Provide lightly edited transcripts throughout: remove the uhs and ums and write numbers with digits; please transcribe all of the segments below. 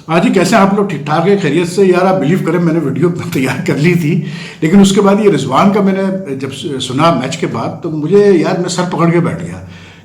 हाँ जी, कैसे हैं आप लोग? ठीक ठाक है, खैरियत से? यार आप बिलीव करें, मैंने वीडियो तैयार कर ली थी, लेकिन उसके बाद ये रिजवान का मैंने जब सुना मैच के बाद तो मुझे यार मैं सर पकड़ के बैठ गया,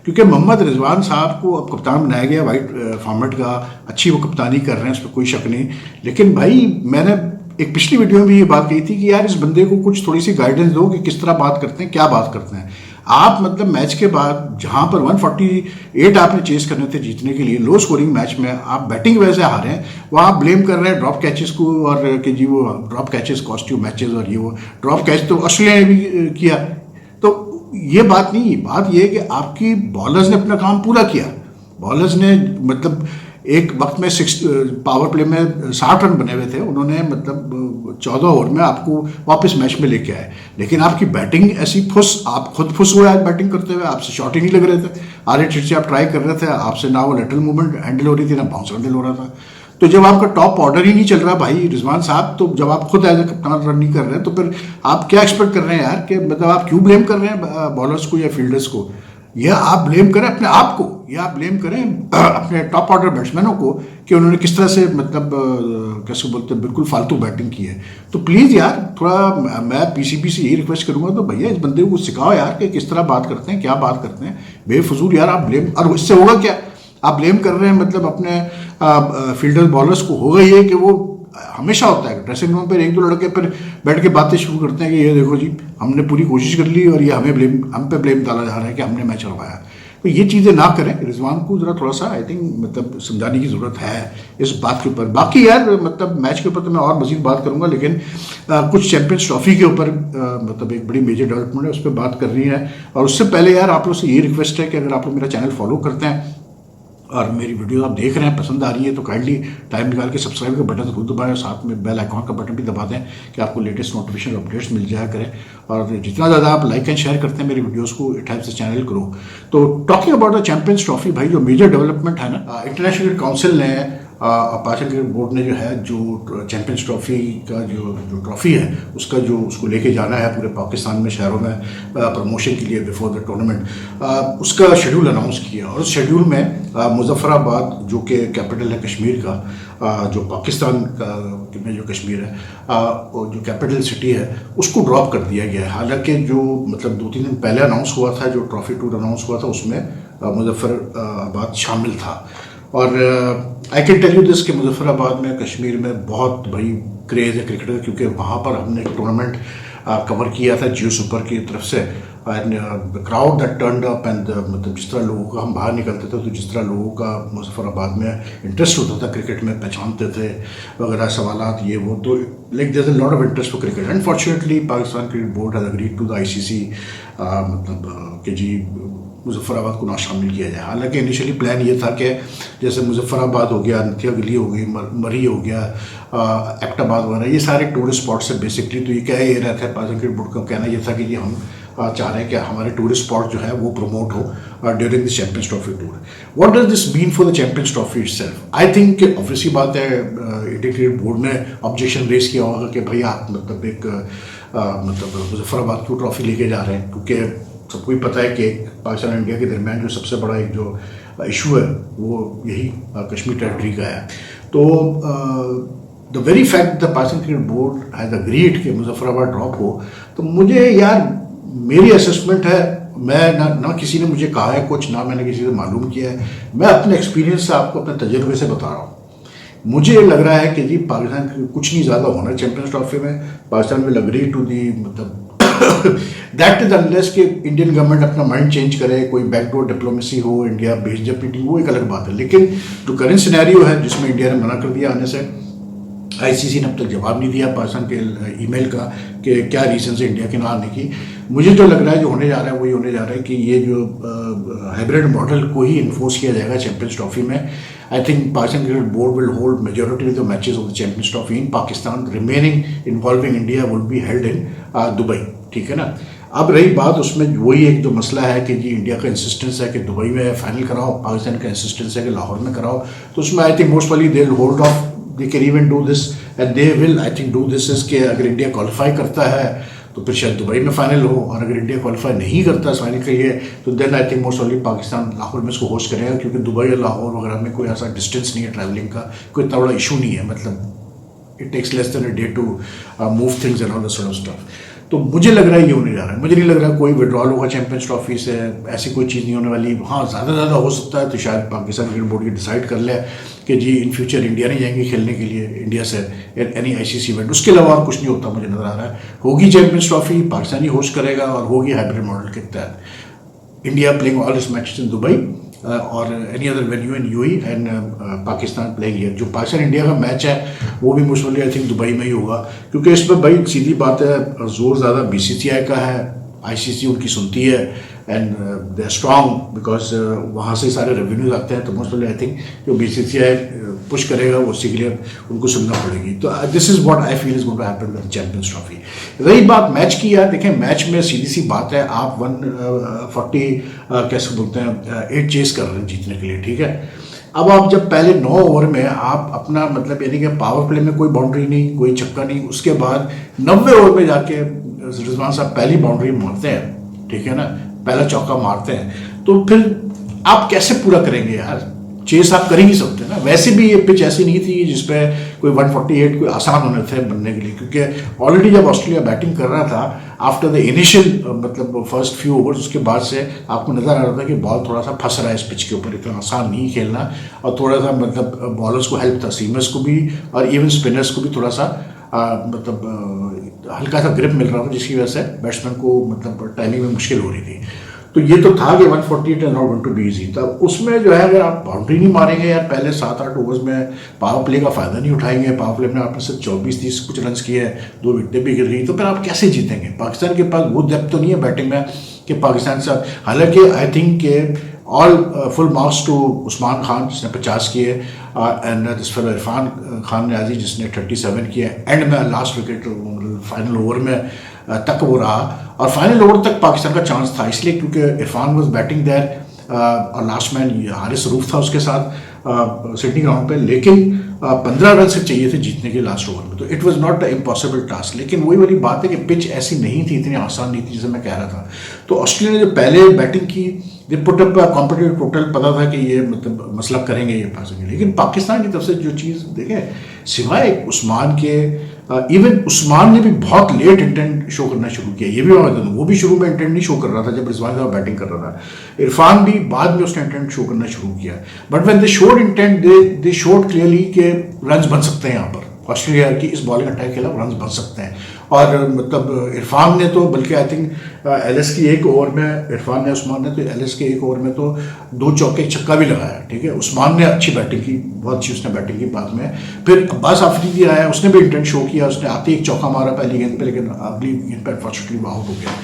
क्योंकि मोहम्मद रिजवान साहब को अब कप्तान बनाया गया वाइट फॉर्मेट का। अच्छी वो कप्तानी कर रहे हैं, उस पर कोई शक नहीं। लेकिन भाई मैंने एक पिछली वीडियो में भी ये बात कही थी कि यार इस बंदे को कुछ थोड़ी सी गाइडेंस दो कि किस तरह बात करते हैं, क्या बात करते हैं। आप मतलब मैच के बाद जहां पर 148 आपने चेस करने थे जीतने के लिए, लो स्कोरिंग मैच में आप बैटिंग वजह से हारे हैं, वहाँ आप ब्लेम कर रहे हैं ड्रॉप कैचेस को, और कि जी वो drop catches cost you matches, और ये वो ड्रॉप कैच तो ऑस्ट्रेलिया ने भी किया। तो ये बात नहीं, बात ये है कि आपकी बॉलर्स ने अपना काम पूरा किया। बॉलर्स ने मतलब एक वक्त में पावर प्ले में 60 रन बने हुए थे उन्होंने, मतलब 14 ओवर में आपको वापस मैच में लेके आए। लेकिन आपकी बैटिंग ऐसी फुस, आप खुद फुस हुए आज बैटिंग करते हुए, आपसे शॉट ही नहीं लग रहे थे, आधे छिट से आप ट्राई कर रहे थे, आपसे ना वो लेटरल मूवमेंट हैंडल हो रही थी, ना बाउंस हैंडल हो रहा था। तो जब आपका टॉप ऑर्डर ही नहीं चल रहा भाई रिजवान साहब, तो जब आप खुद एज ए कप्तान रन नहीं कर रहे हैं, तो फिर आप क्या एक्सपेक्ट कर रहे हैं यार? कि मतलब आप क्यों ब्लेम कर रहे हैं बॉलर्स को या फील्डर्स को? या आप ब्लेम करें अपने आप को, या आप ब्लेम करें अपने टॉप ऑर्डर बैट्समैनों को कि उन्होंने किस तरह से मतलब कैसे बोलते हैं बिल्कुल फालतू बैटिंग की है। तो प्लीज़ यार थोड़ा मैं पीसीबी से यही रिक्वेस्ट करूंगा, तो भैया इस बंदे को सिखाओ यार कि किस तरह बात करते हैं, क्या बात करते हैं। बेफजूल यार आप ब्लेम, और इससे होगा क्या? आप ब्लेम कर रहे हैं मतलब अपने फील्डर बॉलर्स को। होगा ये कि वो हमेशा होता है ड्रेसिंग रूम पर एक दो लड़के फिर बैठ के बातें शुरू करते हैं कि ये देखो जी हमने पूरी कोशिश कर ली और ये हम पे ब्लेम डाला जा रहा है कि हमने मैच हरवाया। तो ये चीज़ें ना करें। रिजवान को जरा थोड़ा सा आई थिंक मतलब समझाने की ज़रूरत है इस बात के ऊपर। बाकी यार मतलब मैच के ऊपर तो मैं और मजीद बात करूंगा, लेकिन कुछ चैंपियंस ट्रॉफी के ऊपर मतलब एक बड़ी मेजर डेवलपमेंट है, उस पर बात करनी है। और उससे पहले यार आप लोग से ये रिक्वेस्ट है कि अगर आप लोग मेरा चैनल फॉलो करते हैं और मेरी वीडियो आप देख रहे हैं, पसंद आ रही है, तो काइंडली टाइम निकाल के सब्सक्राइब का बटन जरूर दबाएं, साथ में बेल आइकॉन का बटन भी दबा दें कि आपको लेटेस्ट नोटिफिकेशन अपडेट्स मिल जाया करें। और जितना ज़्यादा आप लाइक एंड शेयर करते हैं मेरी वीडियोस को, it helps the channel grow. तो talking about the champions trophy, भाई जो मेजर डेवलपमेंट है ना, इंटरनेशनल काउंसिल ने अपाचे क्रिकेट बोर्ड ने जो है जो चैंपियंस ट्रॉफी का जो ट्रॉफी है उसका जो उसको लेके जाना है पूरे पाकिस्तान में शहरों में प्रमोशन के लिए बिफोर द टूर्नामेंट, उसका शेड्यूल अनाउंस किया। और उस शेड्यूल में मुजफ्फराबाद जो कि कैपिटल है कश्मीर का, जो पाकिस्तान का में जो कश्मीर है जो कैपिटल सिटी है, उसको ड्रॉप कर दिया गया है। हालांकि जो मतलब 2-3 दिन पहले अनाउंस हुआ था, जो ट्रॉफी टूर अनाउंस हुआ था, उसमें मुजफ्फराबाद शामिल था। और I can tell you this कि मुजफ्फराबाद में कश्मीर में बहुत भाई क्रेज़ है क्रिकेट का, क्योंकि वहाँ पर हमने एक टूर्नामेंट कवर किया था जियो सुपर की तरफ से। And the crowd that turned up, and मतलब जिस तरह लोगों का हम बाहर निकलते थे, तो जिस तरह लोगों का मुजफ्फराबाद में इंटरेस्ट होता था क्रिकेट में, पहचानते थे वगैरह सवालात ये वो, तो like there is a lot of interest for cricket. Unfortunately Pakistan cricket board has agreed to the ICC मतलब कि जी मुजफ्फराबाद को ना शामिल किया जाए। हालांकि इनिशियली प्लान ये था कि जैसे मुजफ्फराबाद हो गया, नथिया गली हो गई, मरी हो गया, एक्टाबाद वगैरह, ये सारे टूरिस्ट स्पॉट्स है बेसिकली। तो ये क्या ये रहता है, पाकिस्तान क्रिकेट बोर्ड का कहना ये था कि ये हम चाह रहे हैं कि हमारे टूरिस्ट स्पॉट जो है वो प्रमोट हो during the champions trophy tour. What does this mean for the champions trophy itself? I think obviously बात है इंडियन क्रिकेट बोर्ड ने ऑब्जेक्शन रेज किया होगा कि भाई आप मतलब एक मतलब मुजफ्फराबाद क्यों ट्रॉफी लेके जा रहे हैं, क्योंकि सबको ही पता है कि पाकिस्तान और इंडिया के दरमियान जो सबसे बड़ा एक जो इशू है वो यही कश्मीर टेरिटरी का है। तो the very fact the Pakistan cricket board has agreed कि मुजफ्फराबाद ड्रॉप हो, तो मुझे यार मेरी असेसमेंट है, मैं ना किसी ने मुझे कहा है कुछ, ना मैंने किसी से मालूम किया है, मैं अपने एक्सपीरियंस से आपको अपने तजुर्बे से बता रहा हूँ। मुझे लग रहा है कि जी पाकिस्तान कुछ नहीं ज़्यादा होना चैंपियंस ट्रॉफी में। Pakistan will agree to the मतलब दैट इज अनलेस कि इंडियन गवर्नमेंट अपना माइंड चेंज करे, कोई बैकडोर डिप्लोमेसी हो, इंडिया बेस्ड जेपीटी, वो एक अलग बात है। लेकिन जो करंट सिनेरियो है जिसमें इंडिया ने मना कर दिया आने से, आईसीसी ने अब तक जवाब नहीं दिया पाकिस्तान के ईमेल का कि क्या रीजन है इंडिया के ना आने की। मुझे जो लग रहा है जो होने जा रहा है वही होने जा रहा है कि ये जो हाइब्रिड मॉडल को ही इन्फोर्स किया जाएगा चैंपियंस ट्रॉफी में। I think Pakistan cricket board will hold majority of the matches of the champions trophy in Pakistan, remaining involving India will be held in Dubai. ठीक है ना। अब रही बात उसमें वही एक जो मसला है कि जी इंडिया का इंसिस्टेंस है कि दुबई में फाइनल कराओ, पाकिस्तान का इंसिस्टेंस है कि लाहौर में कराओ, तो उसमें आई थिंक मोस्ट वाली they will hold of, they can even do this and they will I think do this is कि अगर इंडिया क्वालिफाई करता है तो फिर शायद दुबई में फाइनल हो, और अगर इंडिया क्वालिफाई नहीं करता इस फाइनल के लिए तो then I think most only Pakistan Lahore में इसको होस्ट करेगा, क्योंकि दुबई और लाहौर वगैरह में कोई ऐसा डिस्टेंस नहीं है ट्रैवलिंग का, कोई इतना बड़ा इशू नहीं है, मतलब it takes less than a day to move things and all that sort of stuff. तो मुझे लग रहा है ये होने जा रहा है, मुझे नहीं लग रहा कोई विड्रॉल होगा चैंपियंस ट्रॉफी से, ऐसी कोई चीज़ नहीं होने वाली। हाँ, ज़्यादा हो सकता है तो शायद पाकिस्तान क्रिकेट बोर्ड ये डिसाइड कर ले कि जी इन फ्यूचर इंडिया नहीं जाएंगे खेलने के लिए इंडिया से एनी आईसीसी इवेंट, उसके अलावा और कुछ नहीं होता मुझे नज़र आ रहा है। होगी चैंपियंस ट्रॉफी, पाकिस्तानी होस्ट करेगा, और होगी हाइब्रिड मॉडल के तहत India playing all its matches in Dubai और any other venue in UAE and Pakistan playing here. जो पाकिस्तान इंडिया का मैच है वो भी मोस्टली आई थिंक दुबई में ही होगा, क्योंकि इस पर भाई सीधी बात है, जोर ज़्यादा बीसीसीआई का है, आईसीसी उनकी सुनती है and they are strong because वहाँ से सारे रेवेन्यूज आते हैं। तो मोस्टली आई थिंक जो बीसीसीआई पुश करेगा वो उसी के लिए उनको सुनना पड़ेगी। तो this is what I feel is going to happen with champions trophy. रही बात मैच की, यार देखें मैच में सीधी सी बात है, आप 140 कैसे बोलते हैं 8 चेस कर रहे हैं जीतने के लिए, ठीक है। अब आप जब पहले 9 ओवर में आप अपना मतलब यानी कि पावर प्ले में कोई बाउंड्री नहीं, कोई छक्का नहीं, उसके बाद 90 ओवर में जाके रिजवान साहब पहली बाउंड्री मारते हैं, ठीक है ना, पहला चौका मारते हैं, तो फिर आप कैसे पूरा करेंगे यार, चेस आप कर ही नहीं सकते ना। वैसे भी ये पिच ऐसी नहीं थी जिसपे कोई 148 कोई आसान होने थे बनने के लिए, क्योंकि ऑलरेडी जब ऑस्ट्रेलिया बैटिंग कर रहा था आफ्टर द इनिशियल मतलब फर्स्ट फ्यू ओवर्स, उसके बाद से आपको नजर आ रहा था कि बॉल थोड़ा सा फंस रहा है इस पिच के ऊपर, इतना आसान नहीं खेलना, और थोड़ा सा मतलब बॉलर्स को हेल्प था, सीमर्स को भी और इवन स्पिनर्स को भी थोड़ा सा मतलब हल्का सा ग्रिप मिल रहा था, जिसकी वजह से बैट्समैन को मतलब टाइमिंग में मुश्किल हो रही थी। तो ये तो था कि 148 is not going to be easy. तब उसमें जो है अगर आप बाउंड्री नहीं मारेंगे यार पहले 7-8 ओवर्स में, पावर प्ले का फायदा नहीं उठाएंगे, पावर प्ले में आपने सिर्फ 24-30 कुछ रन किए, 2 विकेटें भी गिर गई, तो फिर आप कैसे जीतेंगे। पाकिस्तान के पास वो डेप्थ तो नहीं है बैटिंग में कि पाकिस्तान से, हालांकि आई थिंक के all full marks to Usman Khan जिसने 50 किए and this fellow Irfan Khan Niazi जिसने 37 किए, एंड में लास्ट विकेट फाइनल ओवर में तक वो रहा, और फाइनल ओवर तक पाकिस्तान का चांस था, इसलिए क्योंकि इरफान वाज बैटिंग देयर और लास्ट मैन हारिस रूफ था उसके साथ सिडनी ग्राउंड पे, लेकिन 15 रन से चाहिए थे जीतने के लास्ट ओवर में, तो it was not a impossible task. लेकिन वही वाली बात है कि पिच ऐसी नहीं थी, इतनी आसान नहीं थी जैसे मैं कह रहा था। तो ऑस्ट्रेलिया ने जो पहले बैटिंग की, they put up competitive total, पता था कि ये मतलब मसला करेंगे ये पासेंगे, लेकिन पाकिस्तान की तरफ से जो चीज़ देखें, सिवाय उस्मान के, इवन उस्मान ने भी बहुत लेट इंटेंट शो करना शुरू किया, ये भी मैं बता दूं, वो भी शुरू में इंटेंट नहीं शो कर रहा था जब रिजवान साहब बैटिंग कर रहा था, इरफान भी बाद में उसने इंटेंट शो करना शुरू किया, but when they showed intent they showed clearly कि रन्स बन सकते हैं यहाँ पर, ऑस्ट्रेलिया की इस बॉलिंग अटैक के खिलाफ रन्स बन सकते हैं। और मतलब इरफान ने तो बल्कि आई थिंक एलएस की एक ओवर में, इरफान ने उस्मान ने तो एलएस के एक ओवर में तो 2 चौके छक्का भी लगाया, ठीक है। उस्मान ने अच्छी बैटिंग की, बहुत अच्छी उसने बैटिंग की बाद में। फिर अब्बास आफरीदी आया, उसने भी इंटेंट शो किया, उसने आते एक चौका मारा पहली गेंद पे, लेकिन अगली गेंद पर अनफॉर्चुनेटली वो आउट हो गया।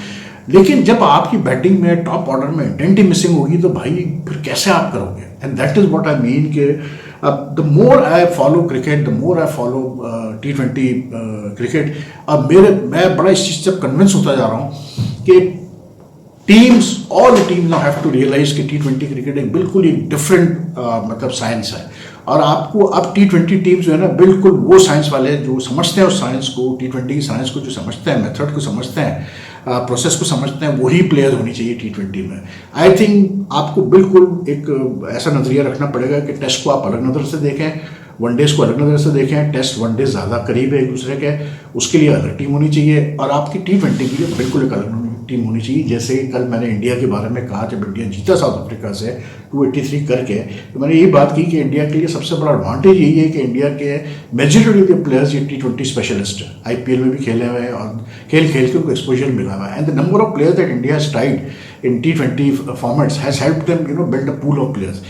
लेकिन जब आपकी बैटिंग में टॉप ऑर्डर में इंटेंट ही मिसिंग होगी तो भाई फिर कैसे आप करोगे, and that is what I mean कि the more I follow cricket, the more I follow T20 cricket, अब मैं बड़ा इस चीज़ से कन्विंस होता जा रहा हूँ कि teams, all the teams now have to realise कि T20 क्रिकेट एक बिल्कुल एक डिफरेंट मतलब साइंस है, और आपको अब T20 टीम्स जो है ना बिल्कुल वो साइंस वाले जो समझते हैं उस साइंस को, T20 की साइंस को जो समझते हैं, मेथड को समझते हैं, प्रोसेस को समझते हैं, वही प्लेयर्स होनी चाहिए T20 में। आई थिंक आपको बिल्कुल एक ऐसा नज़रिया रखना पड़ेगा कि टेस्ट को आप अलग नज़र से देखें, वनडेज को अलग नज़र से देखें, टेस्ट वनडे ज़्यादा करीब है एक दूसरे के, उसके लिए अलग टीम होनी चाहिए, और आपकी T20 के लिए बिल्कुल एक अलग टीम होनी चाहिए। जैसे कल मैंने इंडिया के बारे में कहा, जब इंडिया जीता साउथ अफ्रीका से 283 करके, तो मैंने यही बात की कि इंडिया के लिए सबसे बड़ा एडवांटेज यही है कि इंडिया के मेजॉरिटी के प्लेयर्स ये T20 स्पेशलिस्ट हैं, IPL में भी खेले हुए हैं और खेल के उनको एक्सपोजर मिला हुआ है, and the number of players that India has tried in T20 formats has helped them build a pool of players.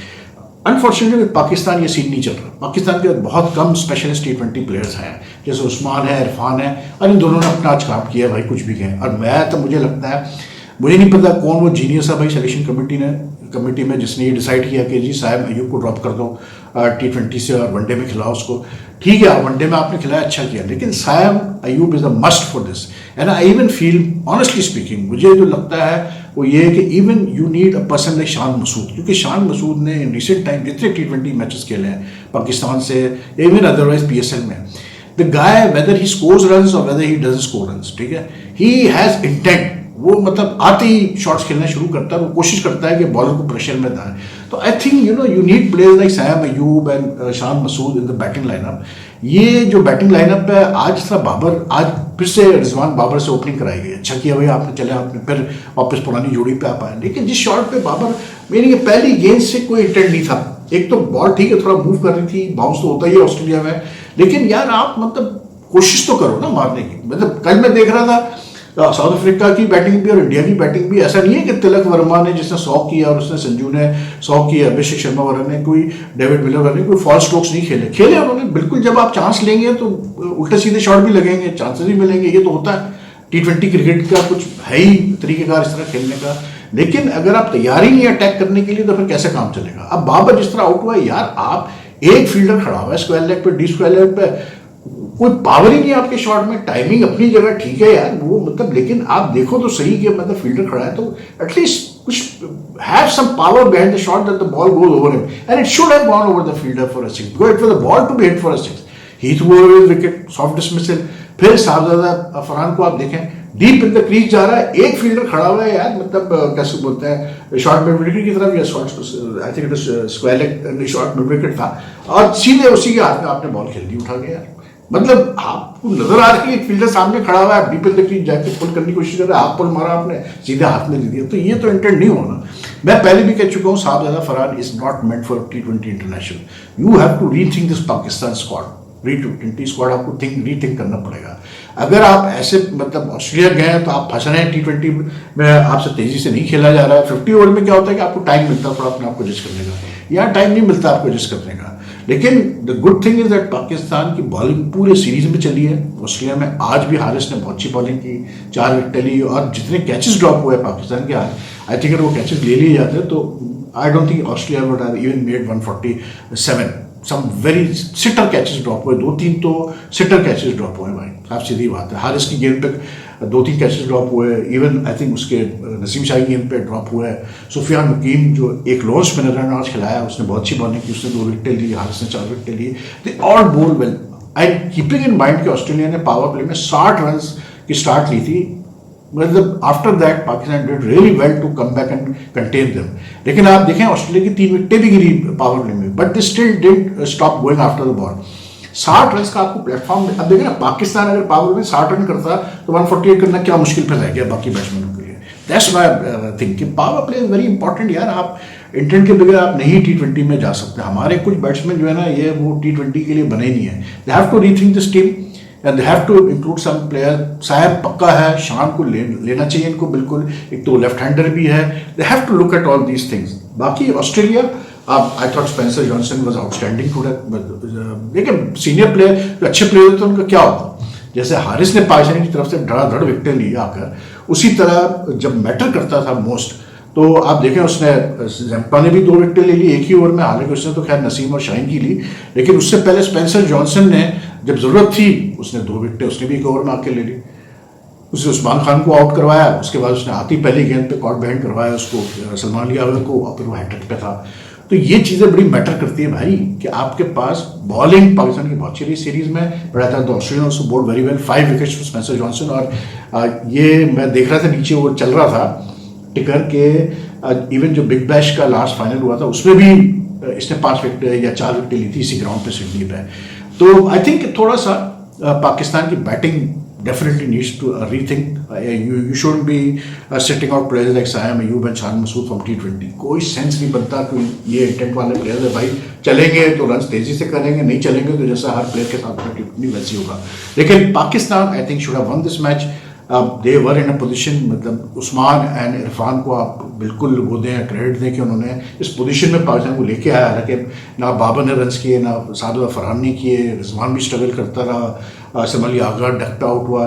Unfortunately Pakistan ये सीन नहीं चल रहा, पाकिस्तान के बहुत कम स्पेशलिस्ट T20 प्लेयर्स हैं, जैसे उस्मान है, इरफान है, और इन दोनों ने अपना आज काम किया भाई, कुछ भी कहें। और मैं तो मुझे लगता है, मुझे नहीं पता कौन वो जीनियस है भाई सिलेक्शन कमेटी में जिसने ये डिसाइड किया कि जी साहब अयूब को ड्रॉप कर दो T20 से और वनडे में खिलाओ उसको। ठीक है, वनडे में आपने खिलाया, अच्छा किया, लेकिन साहब Ayub is a must for this, and I even feel honestly speaking, मुझे जो लगता है वो ये है कि even you need a person like Shan Masood, क्योंकि शान मसूद ने इन रिसेंट टाइम जितने T20 मैचेस खेले हैं पाकिस्तान से, इवन अदरवाइज PSL में, the guy whether he scores runs और whether he doesn't score runs, ठीक है, ही हैज इंटेंट, वो मतलब आते ही शॉट्स खेलना शुरू करता है, वो कोशिश करता है कि बॉलर को प्रेशर में डाले। तो I think you need players like Saim Ayub and Shan Masood in the batting lineup. ये जो बैटिंग लाइनअप है, आज था बाबर, आज फिर से रिजवान बाबर से ओपनिंग कराई गई, अच्छा किया भाई आपने, चले आपने फिर वापस पुरानी जोड़ी पे आप आए। लेकिन जिस शॉट पे बाबर, मेरी पहली गेंद से कोई इंटेंट नहीं था, एक तो बॉल ठीक है थोड़ा मूव कर रही थी, बाउंस तो होता ही है ऑस्ट्रेलिया में, लेकिन यार आप मतलब कोशिश तो करो ना मारने की। मतलब कल मैं देख रहा था साउथ अफ्रीका की बैटिंग भी और इंडिया की बैटिंग भी, ऐसा नहीं है कि तिलक वर्मा ने जिसने 100 किया और उसने संजू ने 100 किया, अभिषेक शर्मा वगैरह ने, कोई डेविड मिलर ने कोई फॉल्स स्ट्रोक्स नहीं खेले उन्होंने बिल्कुल। जब आप चांस लेंगे तो उल्टे सीधे शॉट भी लगेंगे, चांसेस भी मिलेंगे, ये तो होता है T20 क्रिकेट का, कुछ है ही तरीकेकार इस तरह खेलने का। लेकिन अगर आप तैयारी नहीं अटैक करने के लिए तो फिर कैसे काम चलेगा। अब बाबर जिस तरह आउट हुआ है यार, आप एक फील्डर खड़ा हुआ है स्क्वायर लेग पे, डी स्क्वायर लेग पे, कोई पावर ही नहीं है आपके शॉट में, टाइमिंग अपनी जगह ठीक है यार वो मतलब, लेकिन आप देखो तो सही कि मतलब फील्डर खड़ा है तो एटलीस्ट कुछ have some power behind the shot that the ball goes over him and it should have gone over the fielder for a six, because it was the ball to be hit for a six. He threw away wicket, soft dismissal. फिर साहबजादा फरहान को आप देखें deep in the crease जा रहा है, एक fielder खड़ा हुआ है यार, मतलब कैसे बोलते हैं शॉर्ट मिड विकेट की तरफ, या short I think it square leg short mid wicket था, और सीधे उसी के हाथ में आपने बॉल खेल दी उठा के यार। मतलब आपको नजर आ रहा है कि फील्डर सामने खड़ा हुआ है, डीप इन द क्रीज जाके पुल करने की कोशिश कर रहा है, हाथ पुल मारा आपने, सीधे हाथ में दे दिया, तो ये तो इंटेंट नहीं होना। मैं पहले भी कह चुका हूँ Sahibzada Farhan is not meant for T20 international. You have to rethink this Pakistan squad, T20 squad आपको रीथिंक करना पड़ेगा। अगर आप ऐसे मतलब ऑस्ट्रेलिया गए हैं तो आप फंस रहे हैं, T20 में आपसे तेजी से नहीं खेला जा रहा है। 50 ओवर में क्या होता है कि आपको टाइम मिलता है थोड़ा अपने आप को एडजस्ट करने का, यहाँ टाइम नहीं मिलता आपको एडजस्ट करने का। लेकिन the good thing is that Pakistan की बॉलिंग पूरे सीरीज में चली है। ऑस्ट्रेलिया में आज भी हारिस ने बहुत अच्छी बॉलिंग की, 4 विकेट ली, और जितने कैचेस ड्रॉप हुए पाकिस्तान के हाथ, आई थिंक अगर वो कैचेस ले लिए जाते तो I don't think Australia would have even made 147। Some very sitter catches drop हुए, 2-3 तो सिटर कैचेस ड्रॉप हुए भाई, आप सीधी बात है। हारिस की गेंद पे 2-3 कैचेस ड्रॉप हुए, इवन आई थिंक उसके नसीम शाही गेंद पे ड्रॉप हुआ है। सुफियान मुकीम जो एक लोअर स्पिनर है आज खिलाया, उसने बहुत अच्छी बॉलिंग की, उसने 2 विकेटें ली, हारिस ने 4 विकेटें ली। They all bowl well and keeping in mind कि ऑस्ट्रेलिया ने पावर प्ले में 60 रन की स्टार्ट ली थी। मतलब after that Pakistan did really well to come back and contain them. लेकिन आप देखें ऑस्ट्रेलिया की 3 विकेटें भी गिरी पावर प्ले में, but they still did stop going after the ball. 60 run का आपको प्लेटफॉर्म, अब देखें ना पाकिस्तान अगर पावर में 60 रन करता तो 148 करना क्या मुश्किल फिर रह गया बाकी बैट्समैनों के लिए। दैट्स व्हाई थिंक कि power play is very important यार। आप इंटेंट के बगैर आप नहीं T20 में जा सकते। हमारे कुछ बैट्समैन जो है ना ये वो T20 के लिए बने नहीं है। They have to rethink this team and they have to include some player. साहब पक्का है, शान को लेना चाहिए इनको बिल्कुल, एक तो लेफ्ट हैंडर भी है। They have to look at all these things. बाकी Australia, I thought Spencer Johnson was outstanding today, लेकिन सीनियर प्लेयर जो अच्छे प्लेयर थे उनका क्या होता, जैसे हारिस ने पाकिस्तान की तरफ से धड़ाधड़ विकेटें ली आकर, उसी तरह जब मैटर करता था मोस्ट तो आप देखें उसने जैम्पा ने भी 2 विकेटें ले ली एक ही ओवर में, हालांकि उसने तो खैर नसीम और शाहीन की ली, लेकिन उससे पहले स्पेंसर जॉनसन ने जब जरूरत थी उसने 2 विकेटें उसने भी एक ओवर में आके ले ली। उसने उस्मान खान को आउट करवाया, उसके बाद उसने आती पहली गेंद पे कॉट बैंड करवाया उसको सलमान लियावर को, और फिर वो हैट्रिक पे था। तो ये चीज़ें बड़ी मैटर करती है भाई कि आपके पास बॉलिंग पाकिस्तान की बहुत अच्छी रही सीरीज में, बड़ा था तो Australia also bowled very well, 5 wickets for Spencer Johnson. और ये मैं देख रहा था नीचे वो चल रहा था टिकर के, इवन जो बिग बैश का लास्ट फाइनल हुआ था उसमें भी इसने 5 विकेट या 4 विकेट ली थी इसी ग्राउंड पे सिडनी पे। तो आई थिंक थोड़ा सा पाकिस्तान की batting definitely needs to rethink. You shouldn't be sitting out players like Saim Ayub and Shan Masood from T20. कोई सेंस नहीं बनता कि ये इंटेंट वाले प्लेयर्स है भाई, चलेंगे तो रन तेजी से करेंगे, नहीं चलेंगे तो जैसा हर प्लेयर के साथ T20 वैसे होगा। लेकिन Pakistan I think should have one this match. They were in a position, मतलब उस्मान एंड इरफान को आप बिल्कुल वो दें, क्रेडिट दें कि उन्होंने इस पोजीशन में पाकिस्तान को लेके आया। हालांकि ना बाबर ने रन्स किए, ना साहबजादा फरहान ने किए, रिजवान भी स्ट्रगल करता रहा, समली आगा डकता आउट हुआ,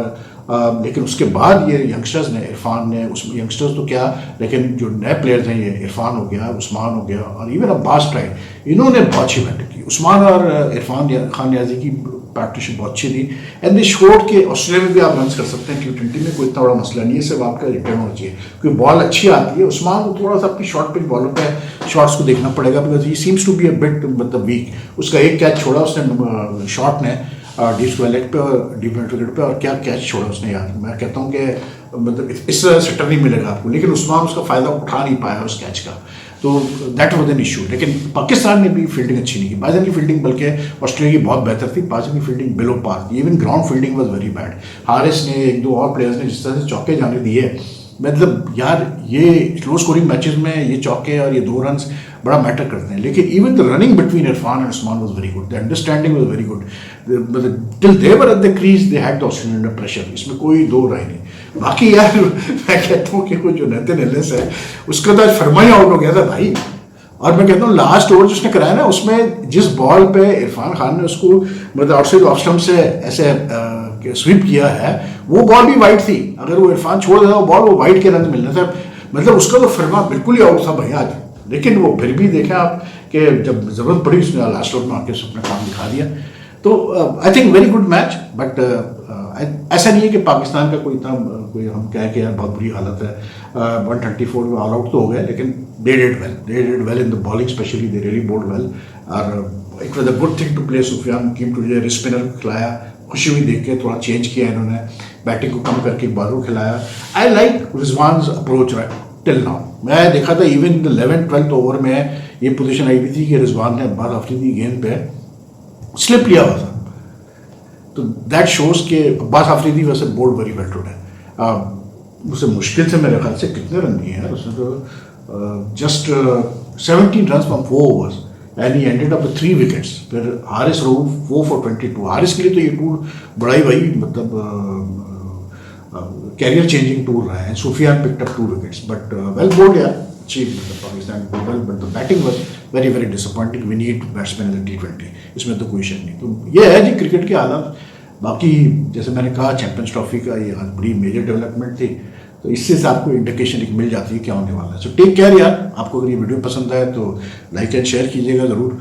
लेकिन उसके बाद ये यंगस्टर्स ने, इरफान ने, उस यंगस्टर्स तो क्या, लेकिन जो नए प्लेयर्स हैं, ये इरफान हो गया, उस्मान हो गया, और इवन अब्बास ट्राई, इन्होंने बहुत अच्छी बैटिंग की। उस्मान और इरफान खान नियाजी की पार्टनरशिप बहुत अच्छी थी एंड दे शोड के ऑस्ट्रेलिया में भी आप रन कर सकते हैं। T20 में कोई इतना बड़ा मसला नहीं है, सिर्फ आपका रिटर्न होना चाहिए क्योंकि बॉल अच्छी आती है। उस्मान को थोड़ा सा अपनी शॉर्ट पिच बॉलों पे शॉट्स को देखना पड़ेगा, because he seems to be a bit मतलब वीक। उसका एक कैच छोड़ा उसने शॉट ने, डीप स्क्वायर लेग पे और डीप मिड विकेट पे, और क्या कैच छोड़ा उसने यार। मैं कहता हूँ कि मतलब इस तरह सेटर नहीं मिलेगा आपको, लेकिन उस्मान उसका फ़ायदा उठा नहीं पाया उस कैच का, तो दैट वॉज एन इशू। लेकिन पाकिस्तान ने भी फील्डिंग अच्छी नहीं की। पाकिस्तान की फील्डिंग बल्कि ऑस्ट्रेलिया की बहुत बेहतर थी, पाकिस्तान की फील्डिंग बिलो पार थी, even ground fielding was very bad. Haris ने, एक दो और प्लेयर्स ने जिस तरह से चौके जाने दिए, मतलब यार ये लो स्कोरिंग मैचेस में ये चौके और ये 2 रन बड़ा मैटर करते हैं। लेकिन even the running between Irfan and Usman was very good, the understanding was very good, मतलब till they were at the crease they had the Australian under pressure, इसमें कोई दो राय नहीं। बाकी यार मैं कहता हूँ कि कोई जो नेतन एलिस है उसका तो आज फरमा ही आउट हो गया था भाई। और मैं कहता हूँ लास्ट ओवर जिसने कराया ना, उसमें जिस बॉल पे इरफान खान ने उसको मतलब आउटसाइड ऑफ स्टंप से ऐसे स्वीप किया है, वो बॉल भी वाइड थी। अगर वो इरफान छोड़ देता वो बॉल, वो वाइड के रन मिलना था, मतलब उसका तो फरमा बिल्कुल ही आउट था भाई आज। लेकिन वो फिर भी देखा आप कि जब जरूरत पड़ी उसने लास्ट ओवर में आके अपना काम दिखा दिया। तो I think very good match, but ऐसा नहीं है कि पाकिस्तान का कोई इतना कोई हम कहें कि यार बहुत बुरी हालत है। 134 में ऑल आउट तो हो गए, लेकिन they did well in the bowling, especially they really bowled well. और it was a good thing to play Sufiyan Muqeem two wrist spinner को खिलाया, खुशी हुई देख के, थोड़ा चेंज किया इन्होंने, बैटिंग को कम करके बॉलर खिलाया। I like Rizwan's approach till now. मैं देखा था even in the 11th-12th over में ये पोजीशन आई हुई थी कि रिजवान ने अब्बास अफरीदी गेंद पे स्लिप लिया हुआ था, तो दैट शोज के अब्बास अफरीदी वैसे बोल्ड वेरी वेल टुडे। उसे मुश्किल से मेरे ख्याल से कितने रन दिए हैं उसने, तो just 17 run from 4 overs and he ended up with 3 wickets. फिर हारिस रोव 4 for 22। हारिस के लिए तो ये टूर बड़ा ही भाई मतलब कैरियर चेंजिंग टूर रहा है। Sufiyan picked up 2 wickets, but well bowled यार, अच्छी मतलब पाकिस्तान को well, but the batting was very very disappointing. We need batsman in the T20, इसमें तो कोई शक नहीं। तो ये है जी क्रिकेट की हालत। बाकी जैसे मैंने कहा चैंपियंस ट्रॉफी का ये बड़ी मेजर डेवलपमेंट थी, तो इससे आपको इंडिकेशन एक मिल जाती है क्या होने वाला है। सो टेक केयर यार। आपको अगर ये वीडियो पसंद आए तो लाइक एंड शेयर कीजिएगा ज़रूर।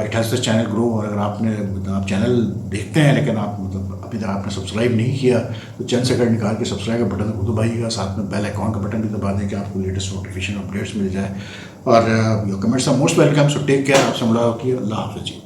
It has the channel grow. और अगर आपने मतलब आप चैनल देखते हैं लेकिन आप मतलब अभी तक आपने सब्सक्राइब नहीं किया, तो चैनल से निकाल के सब्सक्राइब का बटन को दबाइएगा, साथ में बेल आइकॉन का बटन भी दबा दें कि आपको लेटेस्ट नोटिफिकेशन अपडेट्स मिल जाए। और your comments are most welcome. So take care. आपसे मुलाकात होगी। अल्लाह हाफ़िज़ जी।